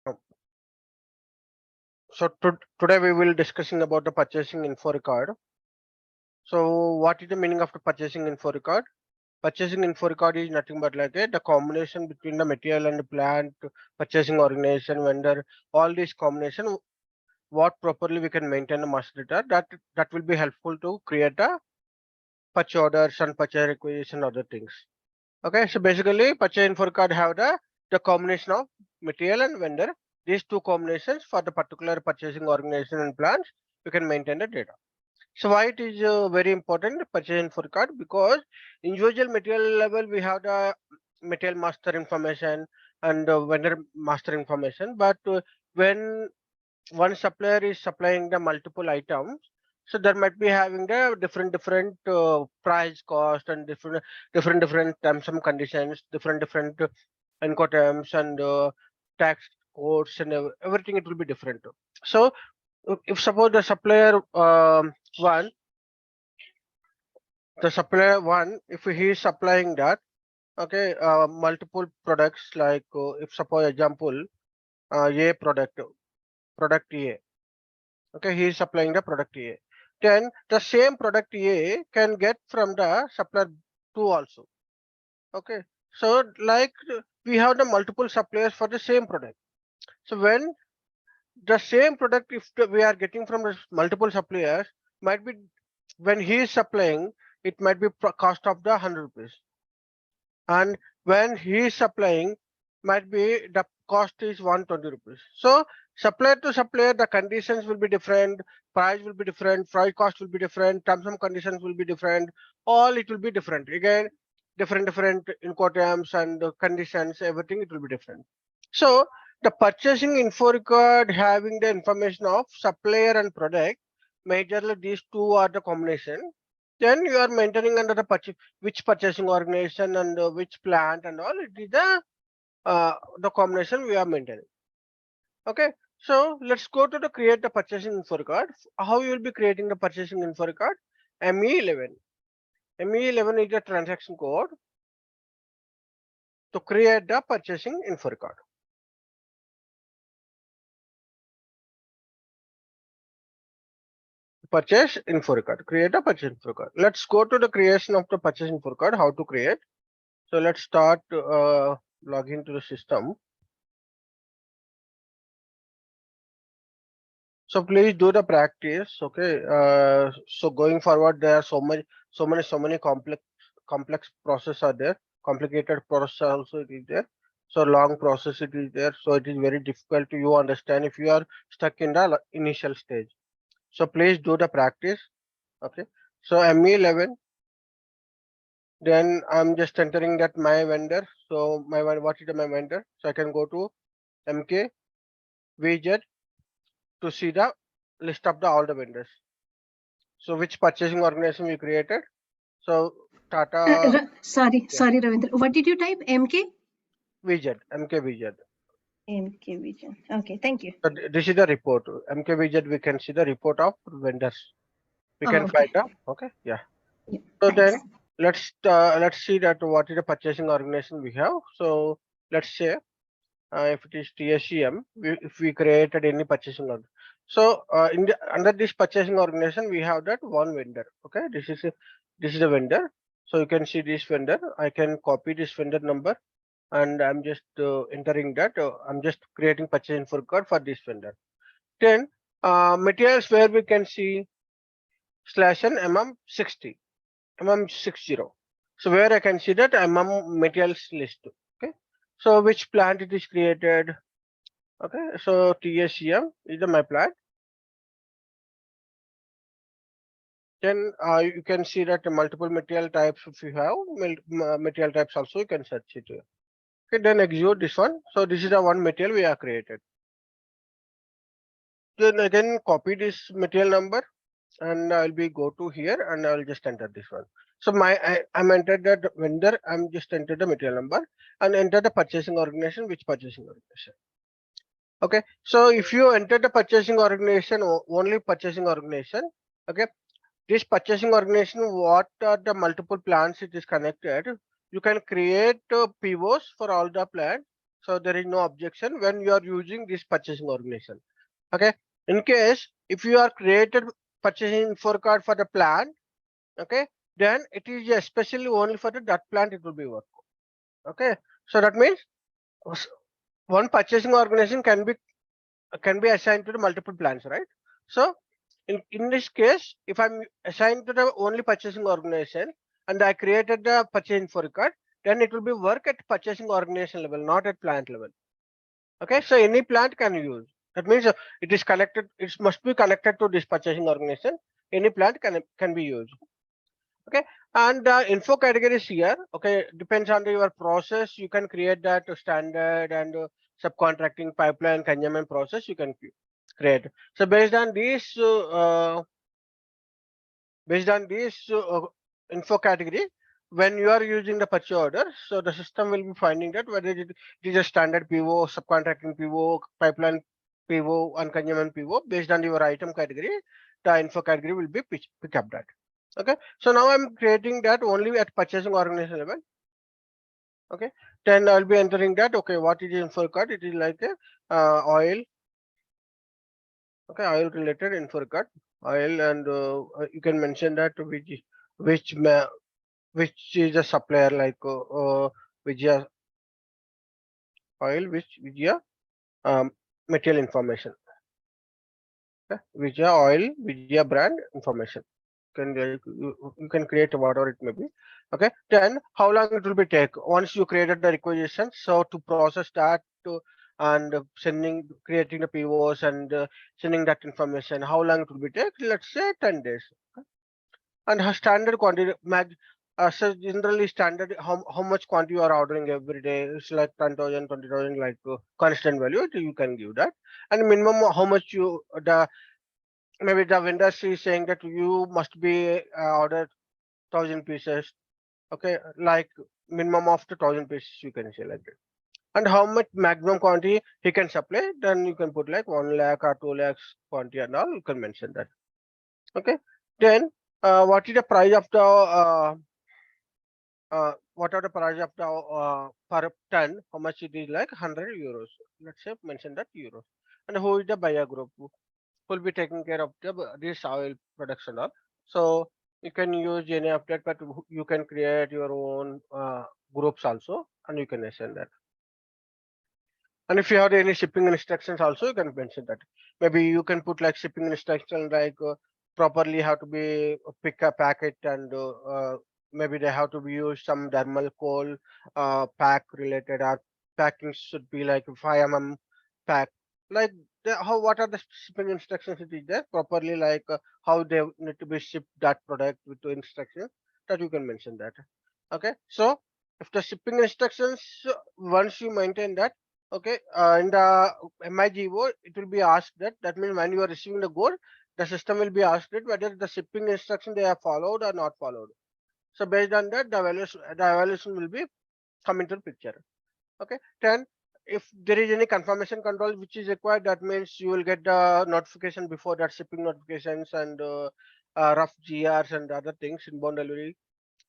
Oh, So today we will discussing about the purchasing info record. So what is the meaning of the purchasing info record? Purchasing info record is nothing but like the combination between the material and the plant, purchasing organization, vendor, all these combination. What properly we can maintain a master data that will be helpful to create a purchase orders and purchase requisition other things. Okay, so basically purchase info record have the combination of material and vendor. These two combinations for the particular purchasing organization and plans, you can maintain the data. So why it is very important purchase info record? Because individual material level we have the material master information and vendor master information, but when one supplier is supplying the multiple items, so there might be having the different price cost and different terms and conditions, different incoterms and tax codes and everything, it will be different. So if suppose one the supplier one, if he is supplying that, okay, multiple products like if suppose example a product A, okay, he is supplying the product A, then the same product A can get from the supplier 2 also. Okay, so like we have the multiple suppliers for the same product. So when the same product, if we are getting from the multiple suppliers, might be when he is supplying, it might be cost of the 100 rupees, and when he is supplying, might be the cost is 120 rupees. So supplier to supplier, the conditions will be different, price will be different, freight cost will be different, terms and conditions will be different, all it will be different. Again, different incoterms and conditions, everything it will be different. So the purchasing info record having the information of supplier and product, majorly these two are the combination. Then you are maintaining under the which purchasing organization and which plant and all. It is the combination we are maintaining. Okay. So let's go to the create the purchasing info record. How you will be creating the purchasing info record? ME11. ME11 is the transaction code to create the purchasing info record. Purchase info record. Create a purchase info record. Let's go to the creation of the purchase info record. How to create? So let's start log into the system. So please do the practice. Okay. So going forward, there are so many complex process are there. Complicated process also it is there. So long process it is there. So it is very difficult to you understand if you are stuck in the initial stage. So please do the practice. Okay. So ME11. Then I'm just entering that my vendor. So what is my vendor? So I can go to MK widget to see the list of all the vendors. So which purchasing organization we created? So Tata. Yeah, Sorry, Ravindra. What did you type? MK MK widget. Vision. Okay, thank you. So this is the report. MK widget. We can see the report of vendors. We can Okay. find out. Okay, yeah. Yeah, So thanks. then let's see that what is the purchasing organization we have. So let's say if it is TSCM, if we created any purchasing order. So under this purchasing organization, we have that one vendor. Okay, this is a vendor. So you can see this vendor. I can copy this vendor number, and I'm just entering that. I'm just creating purchase info record for this vendor. Then materials where we can see /n MM60 MM60. So where I can see that materials list. Okay. So which plant it is created? Okay, so TSCM is the my plant. Then you can see that the multiple material types. If you have material types also, you can search it. Okay, then execute this one. So this is the one material we have created. Then again copy this material number, and I'll be go to here, and I'll just enter this one. So I'm entered that vendor. I'm just entered the material number and enter the purchasing organization. Which purchasing organization? Okay, so if you enter the purchasing organization, only purchasing organization. Okay, this purchasing organization, what are the multiple plants it is connected? You can create POs for all the plants. So there is no objection when you are using this purchasing organization. Okay. In case if you are created purchasing info card for the plant, okay, then it is especially only for that plant it will be work. Okay. So that means one purchasing organization can be assigned to the multiple plants, right? So in this case, if I'm assigned to the only purchasing organization and I created the purchasing for record, then it will be work at purchasing organization level, not at plant level. Okay, so any plant can use. That means it is connected. It must be connected to this purchasing organization. Any plant can be used. Okay, and info categories here. Okay, depends on your process. You can create that standard and subcontracting pipeline consumption process. You can create. So based on this info category, when you are using the purchase order, so the system will be finding that whether it is a standard PO, subcontracting PO, pipeline PO, and consumption PO. Based on your item category, the info category will be pick up that. Okay, so now I'm creating that only at purchasing organization level. Okay, then I'll be entering that. Okay, what is info card? It is like a oil. Okay, oil related info card, oil, and you can mention that which which is a supplier like Vijaya oil, which Vijaya material information. Okay, Vijaya oil, Vijaya brand information. You can create whatever it may be. Okay, then how long it will be take once you created the requisition, so to process that and sending creating the POs and sending that information, how long it will be take? Let's say 10 days. Okay? And her standard quantity so generally standard how much quantity you are ordering every day. It's like 10,000 20,000 like constant value you can give that. And minimum how much you the maybe the vendor is saying that you must be ordered 1,000 pieces. Okay, like minimum of the 1,000 pieces you can say like that. And how much maximum quantity he can supply, then you can put like 1 lakh or 2 lakhs quantity and all, you can mention that. Okay, then what is the price of the what are the price of the per ton? How much it is like 100 euros. Let's say mention that euros. And who is the buyer group? Who will be taking care of this oil production all. So you can use any of that, but you can create your own groups also, and you can mention that. And if you have any shipping instructions also, you can mention that. Maybe you can put like shipping instructions like properly how to be pick a packet and maybe they have to be used some thermal coal pack related or packing should be like 5 mm pack. Like how what are the shipping instructions it is there properly like how they need to be shipped that product with the instructions that you can mention that. Okay, so if the shipping instructions once you maintain that. Okay, in the MIGO, it will be asked that. That means when you are receiving the good, the system will be asked it whether the shipping instruction they have followed or not followed. So based on that, the evaluation will be come into the picture. Okay, then if there is any confirmation control which is required, that means you will get the notification before that shipping notifications and rough GRs and other things inbound delivery.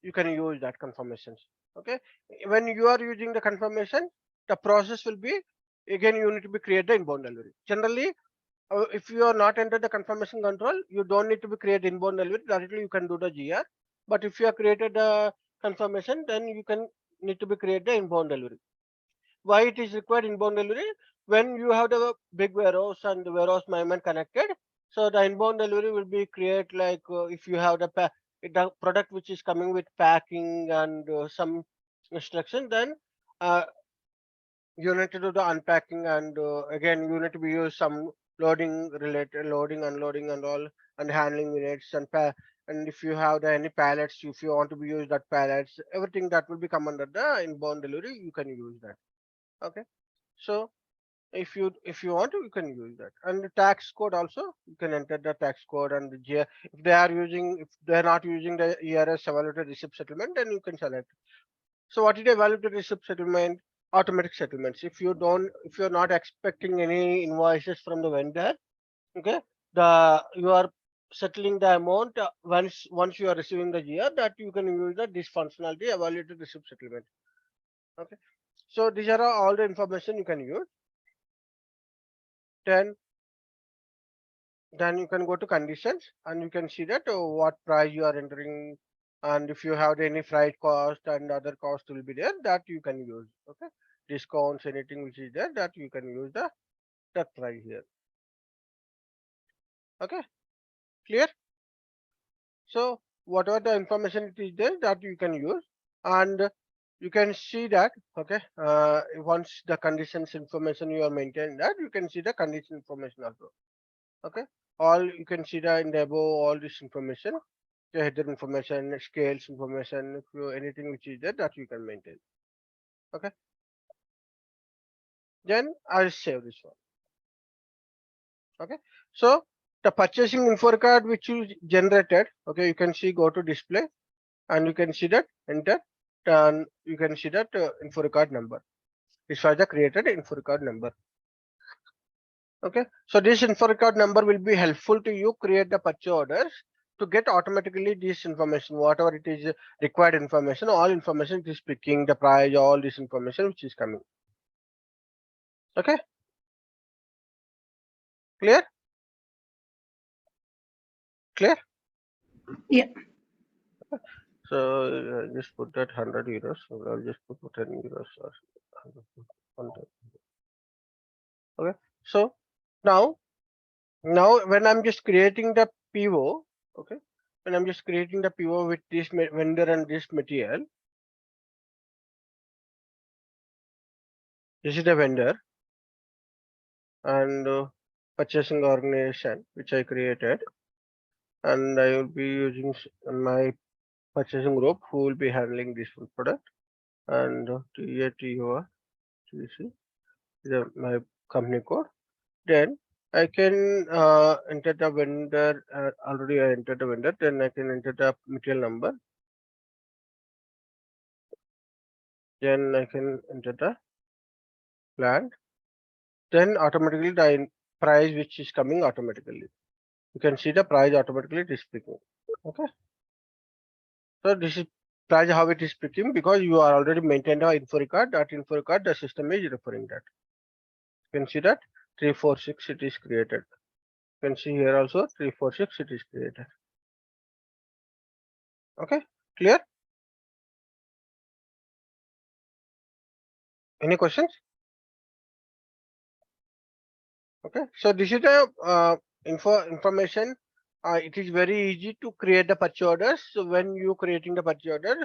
You can use that confirmations. Okay, when you are using the confirmation, the process will be again you need to be create the inbound delivery. Generally, if you are not entered the confirmation control, you don't need to be create inbound delivery. Directly you can do the GR. But if you have created the confirmation, then you can need to be create the inbound delivery. Why it is required inbound delivery? When you have the big warehouse and the warehouse management connected, so the inbound delivery will be create like if you have the product which is coming with packing and some instruction, then uh, you need to do the unpacking and again you need to be use some loading related loading unloading and all and handling units and and if you have any pallets, if you want to be use that pallets, everything that will be come under the inbound delivery, you can use that. Okay, so if you want to, you can use that. And the tax code also, you can enter the tax code and the if they are using, if they are not using the ERS evaluated receipt settlement, then you can select. So what is the evaluated receipt settlement? Automatic settlements. If you're not expecting any invoices from the vendor, okay, you are settling the amount once you are receiving the GR, that you can use this functionality evaluated receipt settlement. Okay, So these are all the information you can use. Then you can go to conditions and you can see that what price you are entering, and if you have any freight cost and other cost will be there, that you can use. Okay, discounts, anything which is there, that you can use that price here. Okay, clear? So whatever the information it is there, that you can use, and you can see that. Okay, once the conditions information you are maintaining, that you can see the condition information also. Okay, all you can see the in the above all this information, the header information, scales information, if you anything which is there, that you can maintain. Okay, then I'll save this one. Okay, so the purchasing info card which you generated, okay, you can see, go to display and you can see that enter, and you can see that info card number. This was the created info card number. Okay, so this info record number will be helpful to you create the purchase orders to get automatically this information, whatever it is required information, all information it is picking, the price, all this information which is coming. Okay, clear? Clear? Yeah. So just put that 100 euros. So I'll just put 10 euros or 100. Okay, so now when I'm just creating the PO, okay, when I'm just creating the PO with this vendor and this material, this is the vendor and purchasing organization which I created, and I will be using my purchasing group who will be handling this product, and TATOR, my company code. Then I can enter the vendor. Already I entered the vendor. Then I can enter the material number. Then I can enter the plant. Then automatically the price which is coming automatically. You can see the price automatically it is picking. Okay. So this is price how it is picking, because you are already maintained a info record. That info record the system is referring that. You can see that 346 it is created. You can see here also 346 it is created. Okay, clear? Any questions? Okay, so this is the information. It is very easy to create the purchase orders. So when you creating the purchase order,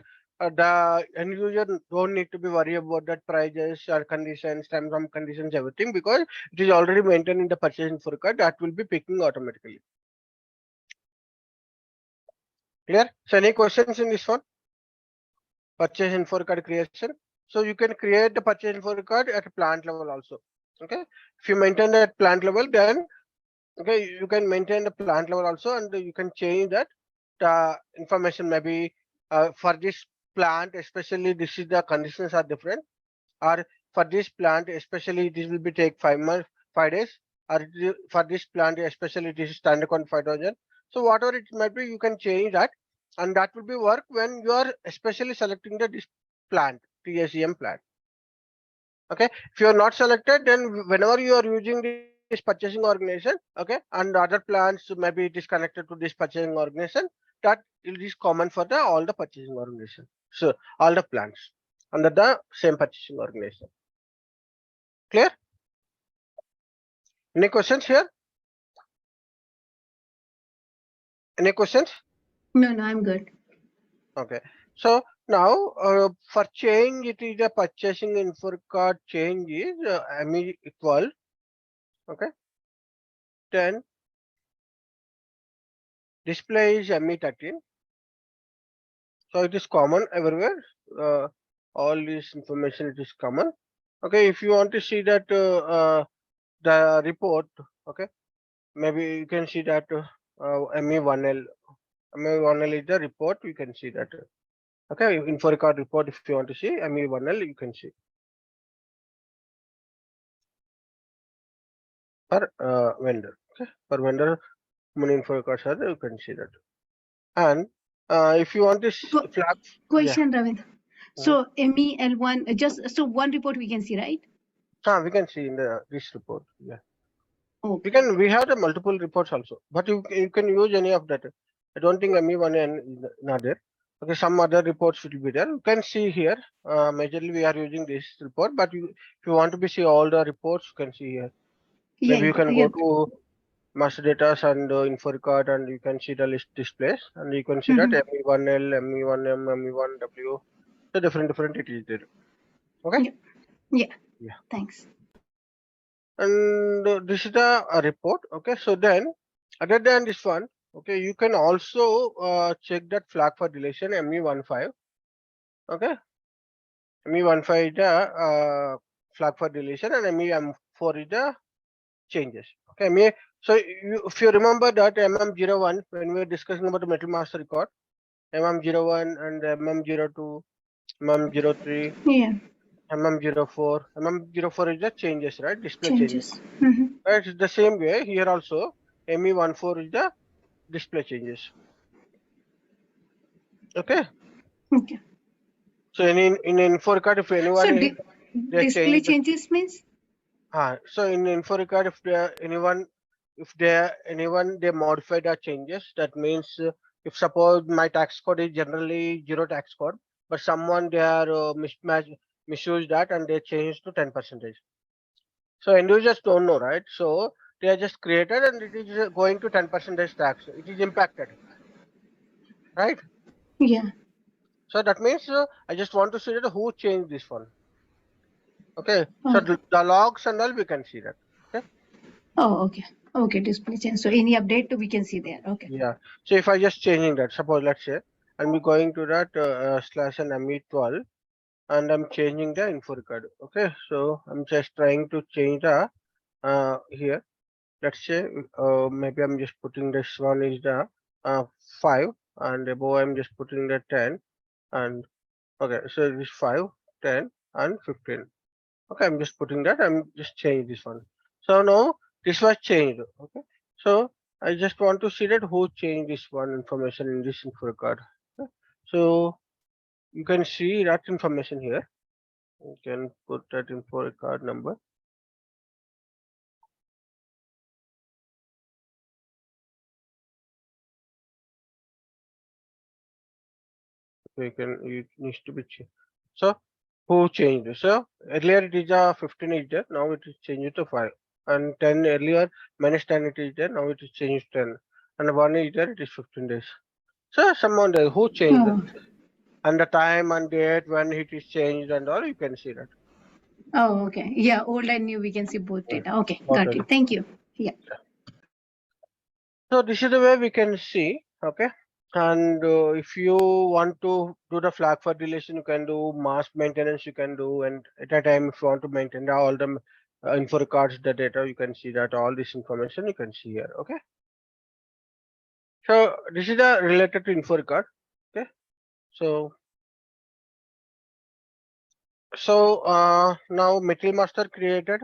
the end user don't need to be worried about that prices or conditions, terms and conditions, everything, because it is already maintained in the purchase info record that will be picking automatically. Clear? So any questions in this one? Purchase info record creation. So you can create the purchase info record at a plant level also. Okay, if you maintain that plant level, then okay, you can maintain the plant level also, and you can change that the information maybe for this plant especially this is the conditions are different, or for this plant especially this will be take 5 months 5 days, or for this plant especially this is standard on 5,000. So whatever it might be, you can change that, and that will be work when you are especially selecting the this plant, TSEM plant. Okay, if you are not selected, then whenever you are using this purchasing organization, okay, and other plans maybe it is connected to this purchasing organization, that it is common for the all the purchasing organization, so all the plans under the same purchasing organization. Clear? Any questions here? Any questions? No, I'm good. Okay, so now for change it is the purchasing info record change is ME equal. Okay, then display is ME13. So it is common everywhere. All this information it is common. Okay, if you want to see that the report, okay, maybe you can see that ME1L. ME1L is the report. You can see that. Okay, info record report. If you want to see ME1L, you can see per vendor. Okay, per vendor, how many info records are there? You can see that. And if you want to Qu- flag, yeah. Question, Ravindra. So MEL1, just so one report we can see, right? We can see in this report. Yeah. Okay. We have the multiple reports also, but you can use any of that. I don't think ME1N is not there. Okay, some other reports will be there. You can see here. Majorly we are using this report, but if you want to be see all the reports, you can see here. Yeah, Maybe you can yeah. go to master data and info record, and you can see the list displays, and you can see that ME1L, ME1M, ME1W. So different it is there. Okay. Yeah. Yeah. Yeah. Thanks. And this is the report. Okay, so then other than this one, okay, you can also check that flag for deletion ME15. Okay, ME15 is the flag for deletion, and MEM4 is the changes. Okay, so if you remember that MM01, when we were discussing about the metal master record, MM01 and MM02, MM03, Yeah. MM04, MM04 is the changes, right? Display changes. Changes. Right, it's the same way here also. ME14 is the display changes. Okay. Okay. So in info record, if anyone So they display change the, changes means? so in info record, if anyone they modify the changes, that means if suppose my tax code is generally zero tax code, but someone they are misuse that and they change to 10%. So end users don't know, right? So they are just created and it is going to 10% tax. It is impacted, right? Yeah. So that means I just want to see that who changed this one. Okay. So Okay. the logs and all we can see that. Okay. Oh, okay. Okay, display change. So any update we can see there. Okay. Yeah. So if I just changing that, suppose let's say I'm going to that slash and ME12 and I'm changing the info record. Okay. So I'm just trying to change the here. Let's say maybe I'm just putting this one is the 5 and above I'm just putting the 10 and okay, so this 5, 10 and 15. Okay, I'm just putting that. I'm just change this one. So now this was changed. Okay, so I just want to see that who changed this one information in this info record. Okay? So you can see that information here. You can put that info record number. So it needs to be changed. So who changed? So earlier it is a 15 is there. Now it is changed to 5 and 10 earlier minus 10 it is there. Now it is changed to 10 and 1 is there. It is 15 days. So someone there who changed that. Oh. And the time and date when it is changed and all you can see that. Oh, okay. Yeah, old and new we can see both data. Okay, got Important. it. Thank you. Yeah. So this is the way we can see. Okay. And if you want to do the flag for deletion, you can do mass maintenance. You can do, and at a time, if you want to maintain all the info records, the data, you can see that all this information you can see here. Okay. So this is the related to info record. Okay. So now material master created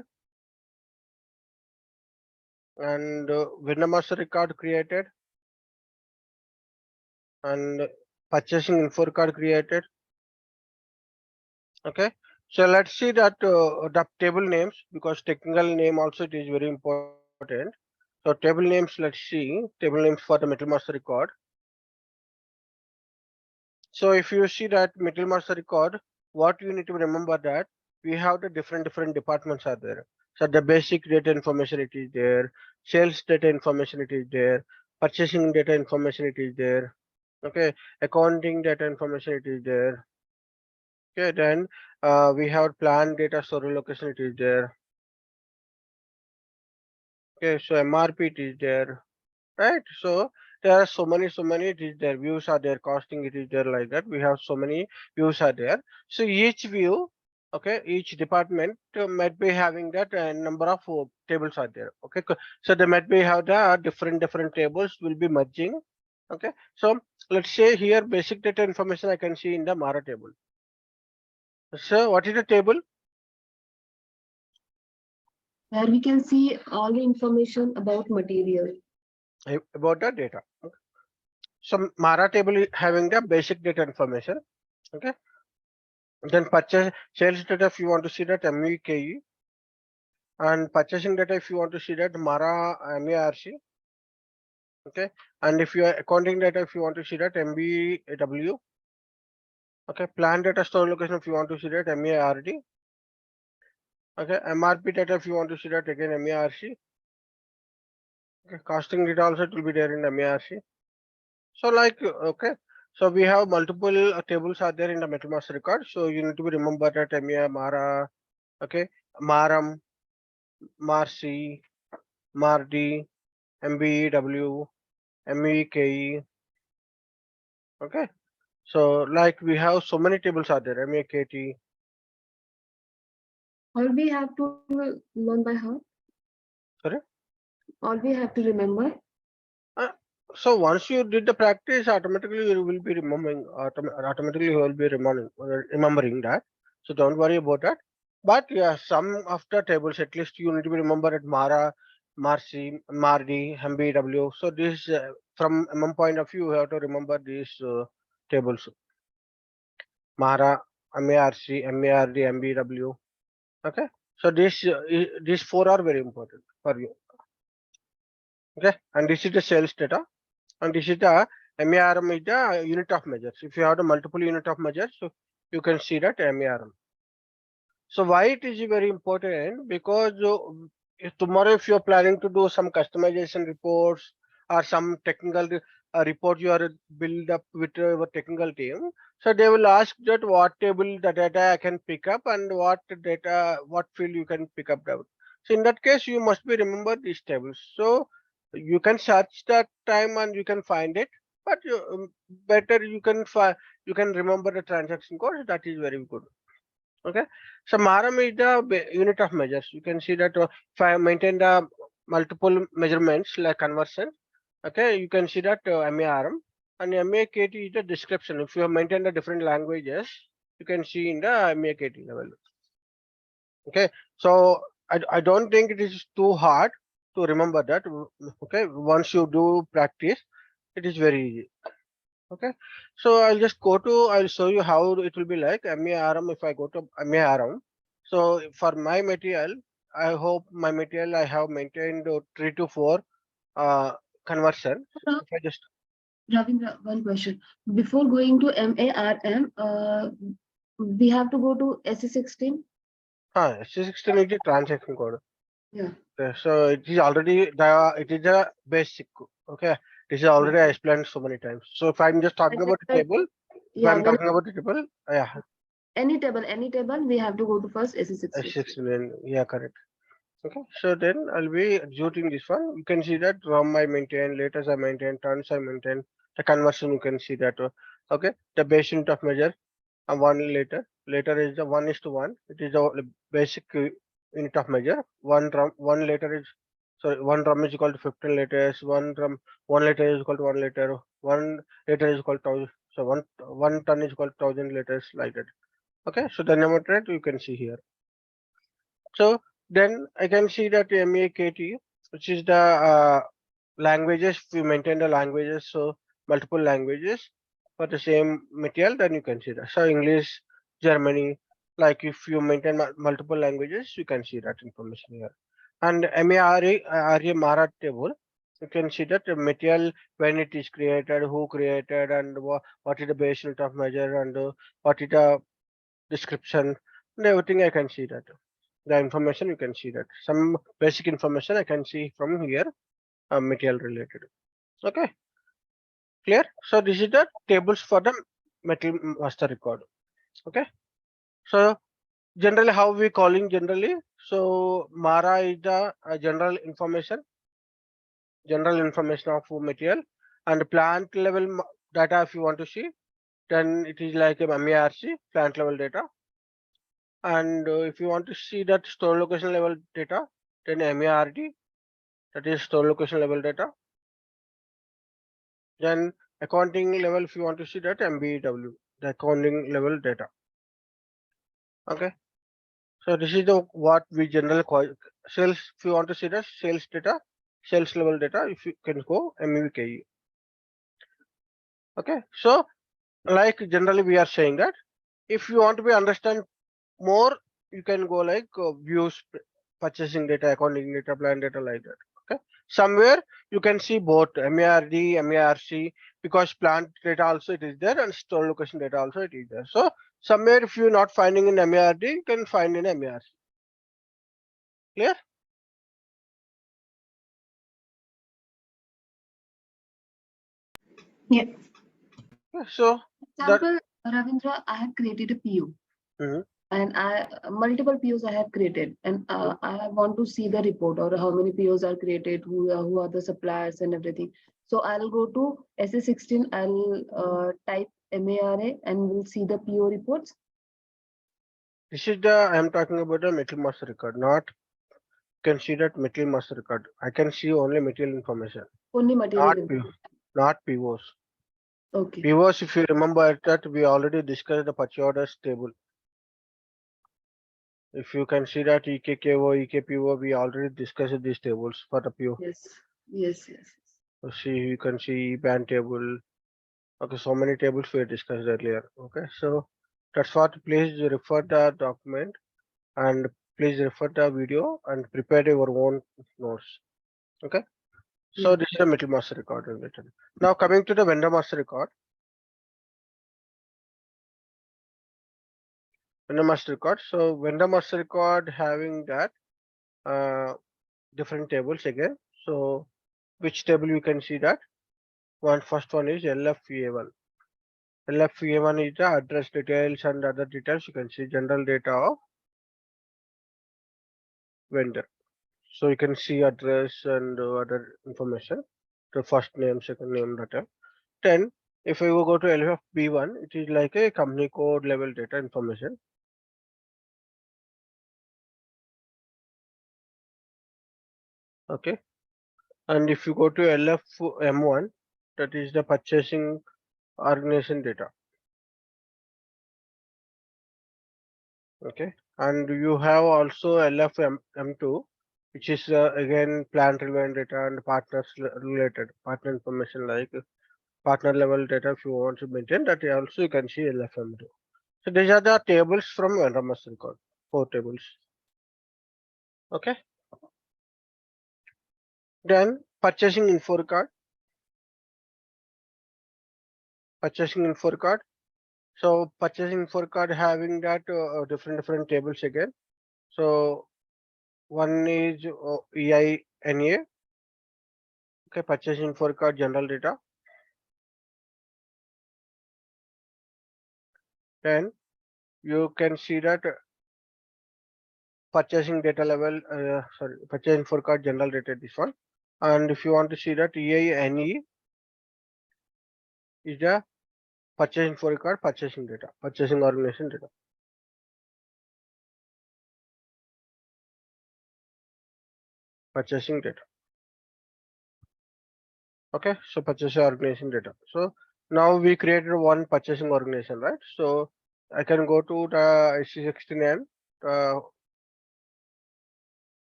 and vendor master record created and purchasing info record created. Okay, so let's see that the table names, because technical name also it is very important. So table names, let's see table names for the metal master record. So if you see that metal master record, what you need to remember that we have the different departments are there. So the basic data information it is there, sales data information it is there, purchasing data information it is there. Okay, accounting data information it is there. Okay, then we have plan data storage location it is there. Okay, so MRP it is there, right? So there are so many it is there. Views are there, costing it is there, like that. We have so many views are there. So each view, okay, each department might be having that number of tables are there. Okay, so they might be have the different tables will be merging. Okay, so let's say here basic data information I can see in the Mara table. So what is the table? Where we can see all the information about material. About the data. Okay. So Mara table is having the basic data information. Okay. Then purchase sales data if you want to see that MEKE, and purchasing data if you want to see that MARA MERC. Okay, and if you are accounting data if you want to see that MBW. Okay, plan data store location if you want to see that MARD. Okay, MRP data if you want to see that again MERC. Okay, costing data also it will be there in MERC. So like okay, so we have multiple tables are there in the MetalMaster record. So you need to be remember that MEA, MARA, okay, MARAM, MARC, MARD, MBW, MEKE. Okay, so like we have so many tables are there MEKT. All we have to learn by heart. Sorry. All we have to remember. So once you did the practice, automatically you will be remembering. Automatically you will be remembering that. So don't worry about that. But yeah, some of the tables at least you need to be remembered at Mara, Marci, Mardi, MBW. So this from MM point of view, you have to remember these tables. Mara, MARC, MARD, MBW. Okay. So these four are very important for you. Okay. And this is the sales data. And this is the MERM is the unit of measures. If you have the multiple unit of measures, so you can see that MERM. So why it is very important? Because if tomorrow if you're planning to do some customization reports or some technical report you are build up with your technical team, so they will ask that what table the data I can pick up and what data, what field you can pick up. So in that case, you must be remember these tables. So you can search that time and you can find it, but better you can remember the transaction code. That is very good. Okay, so MRM is the unit of measures. You can see that if I maintain the multiple measurements like conversion, okay, you can see that MARM, and MAKT is the description. If you have maintained the different languages, you can see in the MAKT level. Okay, so I don't think it is too hard to remember that. Okay, once you do practice, it is very easy. Okay, so I'll show you how it will be like MERM. If I go to MERM, so for my material, I hope my material I have maintained 3 to 4 conversion. If I just Ravindra, one question. Before going to MARM, we have to go to SE16. C16 is the transaction code. Yeah. Okay, so it is already it is a basic. Okay, this is already I explained so many times. So if I'm just talking about the table, if I'm talking about the table, yeah, any table, we have to go to first SE16. C16, yeah, correct. Okay, so then I'll be executing this one. You can see that ROM I maintain, latest I maintain, turns I maintain, the conversion you can see that. Okay, the base unit of measure and one later. Later is the 1:1. It is the basic unit of measure. One liter is sorry, one drum is equal to 15 liters. One liter is equal to 1 liter. 1 liter is equal to 1,000. So one ton is equal to 1,000 liters like that. Okay, so the number trade you can see here. So then I can see that MEKT, which is the languages, we maintain the languages, so multiple languages for the same material, then you can see that. So English, Germany, like if you maintain multiple languages, you can see that information here. And MARA table, you can see that the material, when it is created, who created, and what is the base unit of measure, and what is the description, and everything I can see that. The information you can see that. Some basic information I can see from here, material related. Okay, clear? So this is the tables for the metal master record. Okay, so generally how we calling generally? So Mara is the general information of material, and plant level data if you want to see, then it is like a MERC, plant level data. And if you want to see that store location level data, then MERD, that is store location level data. Then accounting level, if you want to see that MBW, the accounting level data. Okay, so this is the what we generally call sales. If you want to see the sales data, sales level data, if you can go MVKE. Okay, so like generally we are saying that If you want to be understand more, you can go like views, purchasing data, accounting data, plan data, like that. Okay, somewhere you can see both MARD, MARC, because plant data also it is there and store location data also it is there. So somewhere if you're not finding in MARD, you can find in MARC. Clear? Yeah. So that. Example, Ravindra, I have created a PO. Mhm. And multiple POs I have created, and I want to see the report or how many POs are created, who are the suppliers and everything. So I'll go to SA16, I'll type MARA and we'll see the PO reports. This is the I am talking about the material master record, not can see that material master record. I can see only material information, Only not material P, information. not POs. Okay. POs, if you remember that we already discussed the purchase orders table. If you can see that EKKO, EKPO, we already discussed these tables for the PO. Yes. Yes. Yes. So see, you can see band table. Okay, so many tables we discussed earlier. Okay, so that's what. Please refer the document and please refer the video and prepare your own notes. Okay. So Yes. this is the metal master record written. Now coming to the vendor master record. Vendor master record. So vendor master record having that different tables again. So which table you can see that? First one is LFVA1. LFVA1 is the address details and other details. You can see general data of vendor. So you can see address and other information. The first name, second name, data. Then if I go to LFB1, it is like a company code level data information. Okay. And if you go to LFM1, that is the purchasing organization data. Okay. And you have also LFM2, which is again plant relevant data and partners related partner information like partner level data. If you want to maintain that, also you can see LFM2. So these are the tables from vendor master record, 4 tables. Okay. Then purchasing info record. Purchasing info record. So purchasing info record having that different tables again. So one is EINA. Okay, purchasing info record general data. Then you can see that purchasing data level, purchasing info record general data, this one. And if you want to see that EINE is the purchasing info record, purchasing data, purchasing organization data. Purchasing data. Okay, so purchasing organization data. So now we created one purchasing organization, right? So I can go to the SC16N,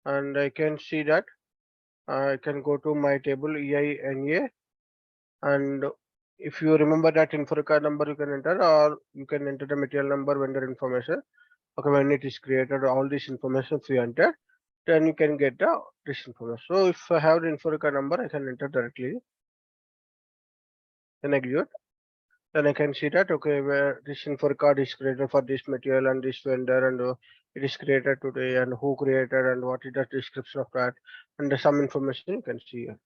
and I can see that I can go to my table EINA, and if you remember that info record number, you can enter, or you can enter the material number, vendor information. Okay, when it is created, all this information if you enter, then you can get this information. So if I have the info record number, I can enter directly. Then execute. Then I can see that okay, where this info record is created for this material and this vendor, and it is created today, and who created, and what is the description of that, and some information you can see here.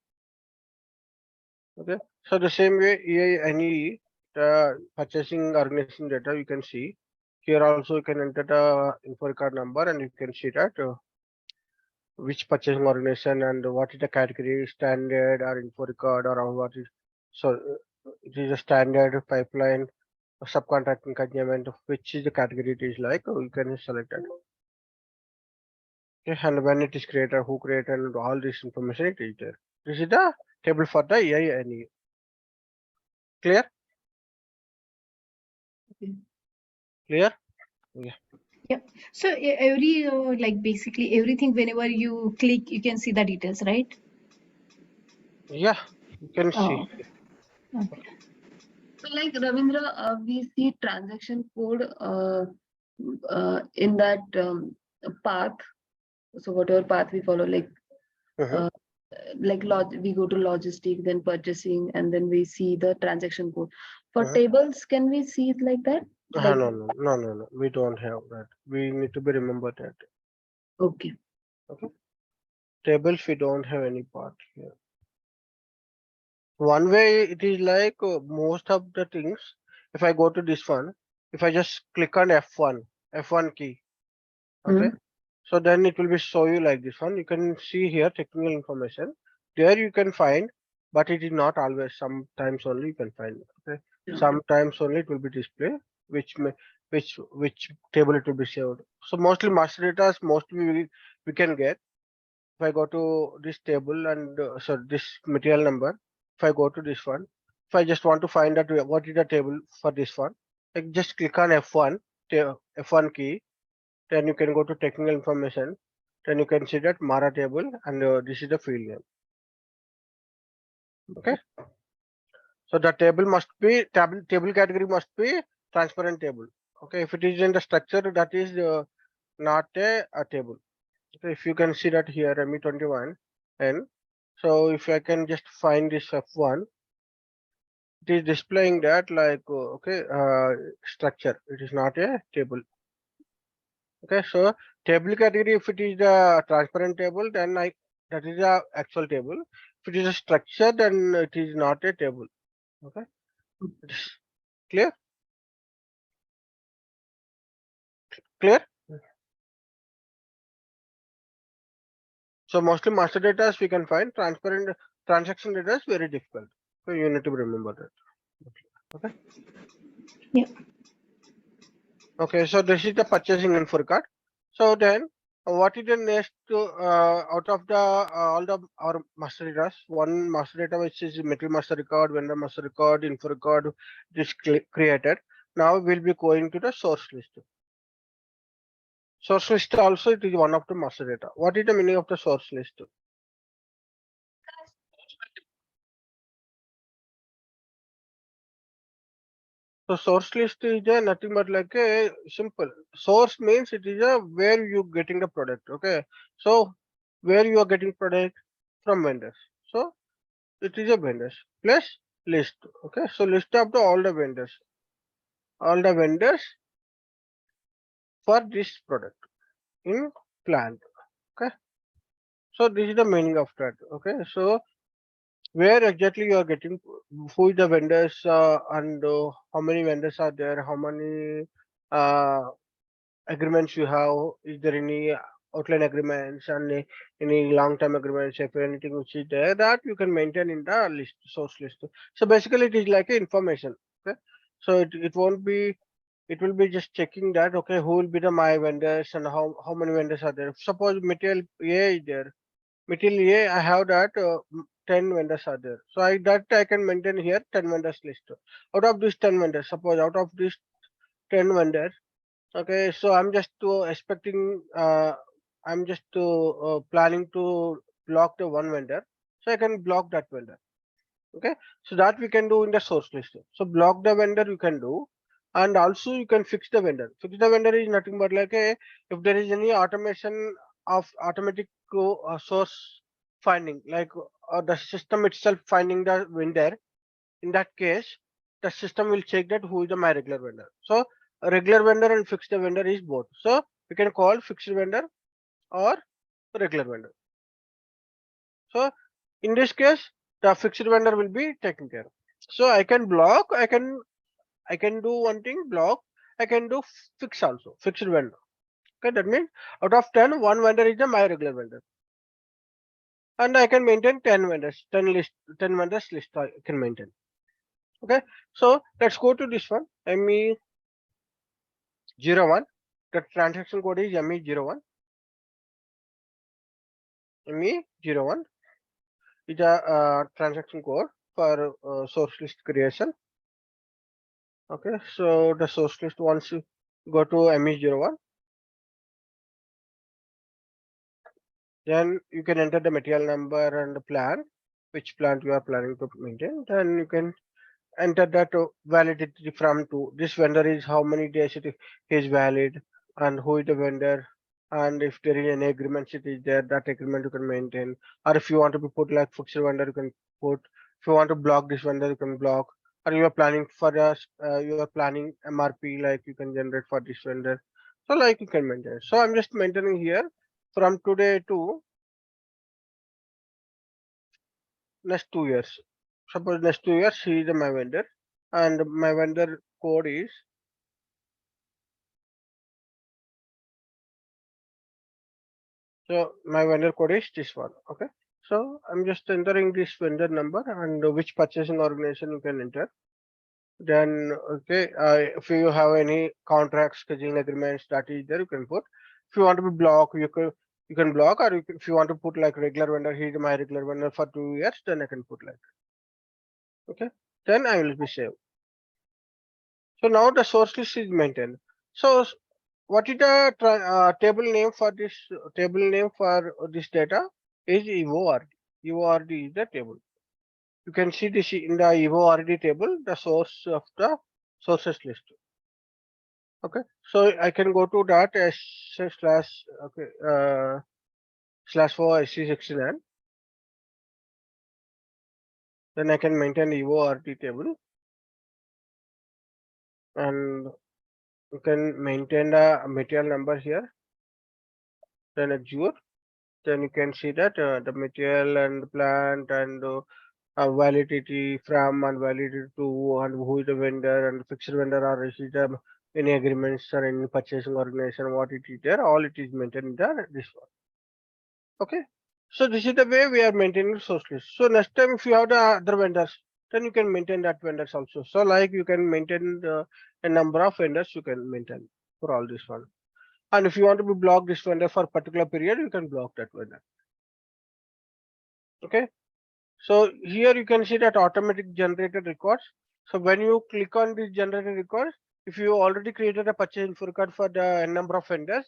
Okay, so the same way EINE, the purchasing organization data, you can see here also. You can enter the info record number, and you can see that which purchasing organization and what is the category, standard or info record, or what is. So it is a standard pipeline, subcontracting consignment, which is the category it is like. You can select that. Okay, and when it is created, who created, and all this information it is there. This is the table for the EINE. Clear? Okay. Clear? Yeah. So every like basically everything, whenever you click, you can see the details, right? Yeah, you can see. Oh, okay. So like Ravindra, we see transaction code in that path. So whatever path we follow, Mhm, we go to logistic, then purchasing, and then we see the transaction code. For mhm. tables, can we see it like that? Like, No. We don't have that. We need to be remembered that. okay. Okay. Tables, we don't have any part here. One way it is like most of the things. If I go to this one, if I just click on F1 key, okay, Hmm. so then it will be show you like this one. You can see here technical information. There you can find, but it is not always. Sometimes only you can find. Okay, Yeah. sometimes only it will be display, which may which table it will be showed. So mostly master data, mostly we can get. If I go to this table and so this material number, if I go to this one, if I just want to find out what is the table for this one, I just click on F1 key, then you can go to technical information, then you can see that Mara table and this is the field name. Okay, so the table must be table category must be transparent table. Okay, if it is in the structure, that is not a table. Okay, if you can see that here ME21 and so if I can just find this F1, it is displaying that like okay structure, it is not a table. Okay, so table category, if it is the transparent table, then I that is the actual table. If it is a structure, then it is not a table. Okay, it is clear. So mostly master data we can find, transparent transaction data is very difficult. So you need to remember that. Okay. Yeah. Okay, so this is the purchasing info record. So then, what is the next out of the all the our master data? One master data which is material master record, vendor master record, info record is created. Now we'll be going to the source list. Source list also it is one of the master data. What is the meaning of the source list? So source list is nothing but like a simple source means it is a where you getting the product. Okay, so where you are getting product from vendors. So it is a vendors plus list. Okay, so list of the all the vendors for this product in plant. Okay, so this is the meaning of that. Okay, so where exactly you are getting who is the vendors and how many vendors are there, how many uh, agreements you have, is there any outline agreements and any long-term agreements, if anything which is there, that you can maintain in the list, source list. So basically it is like a information. Okay, so it won't be, it will be just checking that okay who will be the my vendors and how many vendors are there. Suppose material A is there, material A I have that 10 vendors are there, so I can maintain here 10 vendors list. Out of these 10 vendors, suppose out of these 10 vendors. Okay, so I'm just expecting, I'm just planning to block the one vendor, so I can block that vendor. Okay, so that we can do in the source list. So block the vendor you can do, and also you can fix the vendor. Fix the vendor is nothing but like a if there is any automation of automatic source finding, like the system itself finding the vendor. In that case, the system will check that who is the my regular vendor. So a regular vendor and fixed vendor is both. So we can call fixed vendor or regular vendor. So in this case, the fixed vendor will be taken care of. So I can block, I can do one thing, block, I can do fix also, fixed vendor. Okay, that means out of 10, one vendor is the my regular vendor. And I can maintain 10 vendors, 10 vendors list I can maintain. Okay, so let's go to this one, ME01. The transaction code is ME01. ME01 is a transaction code for source list creation. Okay, so the source list, once you go to ME01, then you can enter the material number and the plan, which plant you are planning to maintain. Then you can enter that validity from to this vendor is how many days it is valid, and who is the vendor, and if there is any agreement it is there, that agreement you can maintain. Or if you want to be put like fixed vendor, you can put. If you want to block this vendor, you can block. Or you are planning for us, you are planning MRP, like you can generate for this vendor. So like you can maintain. So I'm just maintaining here from today to next 2 years. Suppose next 2 years he is my vendor, and my vendor code is so my vendor code is this one. Okay. So I'm just entering this vendor number and which purchasing organization you can enter. Then okay, if you have any contracts, scheduling agreements, that is there you can put. If you want to be block, you can block, or if you want to put like regular vendor, he is my regular vendor for 2 years, then I can put like okay. Then I will be saved. So now the source list is maintained. So what is the table name for this table name for this data is EORD. EORD is the table. You can see this in the EORD table, the source of the sources list. Okay, so I can go to that s slash okay slash for SC69. Then I can maintain EORD table, and you can maintain the material number here. Then Azure. Then you can see that the material and plant and validity from and validity to, and who is the vendor and fixed vendor, or is it any agreements or any purchasing organization, what it is there, all it is maintained in this one. Okay. So this is the way we are maintaining source list. So next time if you have the other vendors, then you can maintain that vendors also. So like you can maintain a number of vendors you can maintain for all this one. And if you want to be block this vendor for a particular period, you can block that vendor. Okay. So here you can see that automatic generated records. So when you click on this generated records, if you already created a purchase info record for the n number of vendors,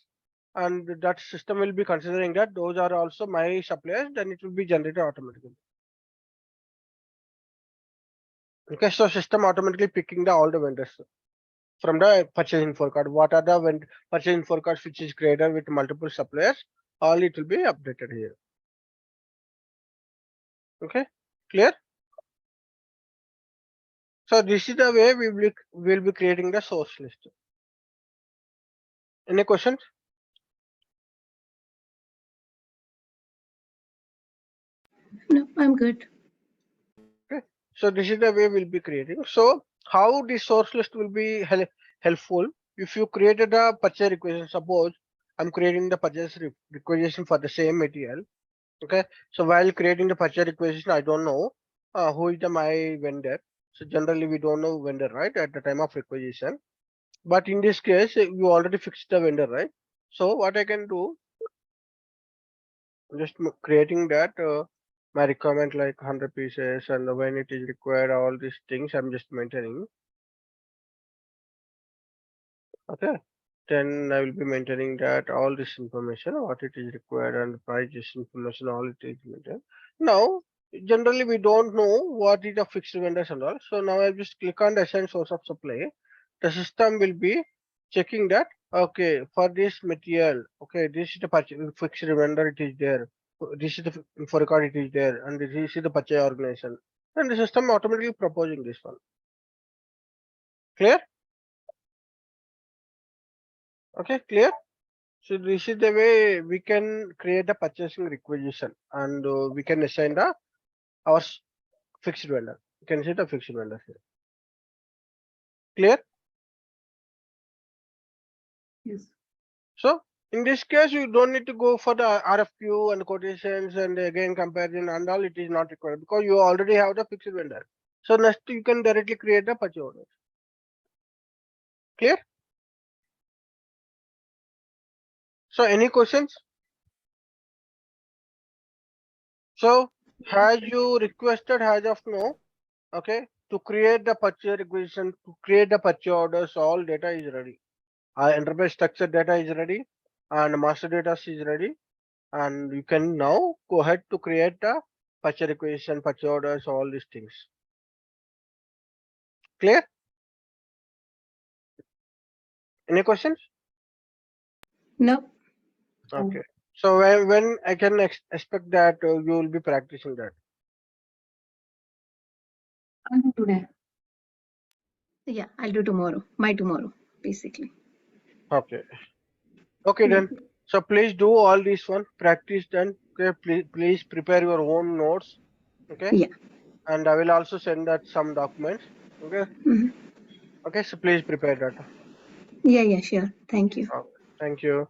and that system will be considering that those are also my suppliers, then it will be generated automatically. Okay, so system automatically picking the all the vendors from the purchase info record. What are the purchase info records which is created with multiple suppliers? All it will be updated here. Okay, clear? So this is the way will be creating the source list. Any questions? No, I'm good. Okay. So this is the way we'll be creating. So how the source list will be helpful? If you created a purchase requisition, suppose I'm creating the purchase requisition for the same material. Okay. So while creating the purchase requisition, I don't know who is my vendor. So generally we don't know vendor, right, at the time of requisition. But in this case, you already fixed the vendor, right? So what I can do, just creating that my requirement like 100 pieces, and when it is required, all these things I'm just maintaining. Okay, then I will be maintaining that all this information, what it is required, and price, this information, all it is maintained. Now generally we don't know what is the fixed vendors and all, so now I just click on the assign source of supply. The system will be checking that okay, for this material, okay, this is the fixed vendor, it is there, this is the info record, it is there, and this is the purchase organization, and the system automatically proposing this one. Clear? Okay, clear. So this is the way we can create a purchasing requisition, and we can assign the our fixed vendor. You can see the fixed vendor here. Clear? Yes. So in this case, you don't need to go for the RFQ and quotations and again comparison and all. It is not required because you already have the fixed vendor. So next you can directly create the purchase order. Clear? So any questions? So has you requested as of now, okay, to create the purchase requisition, to create the purchase orders, all data is ready. Our enterprise structure data is ready and master data is ready, and you can now go ahead to create the purchase requisition, purchase orders, all these things. Clear? Any questions? No. Okay. So when I can expect that you will be practicing that? I'll do today. Yeah, I'll do tomorrow. My tomorrow, basically. Okay. Okay Yeah. then. So please do all this one. Practice then. Okay. Please prepare your own notes. Okay. Yeah. And I will also send that some documents. Okay. Mhm. Okay. So please prepare that. Yeah, sure. Thank you. Okay. Thank you.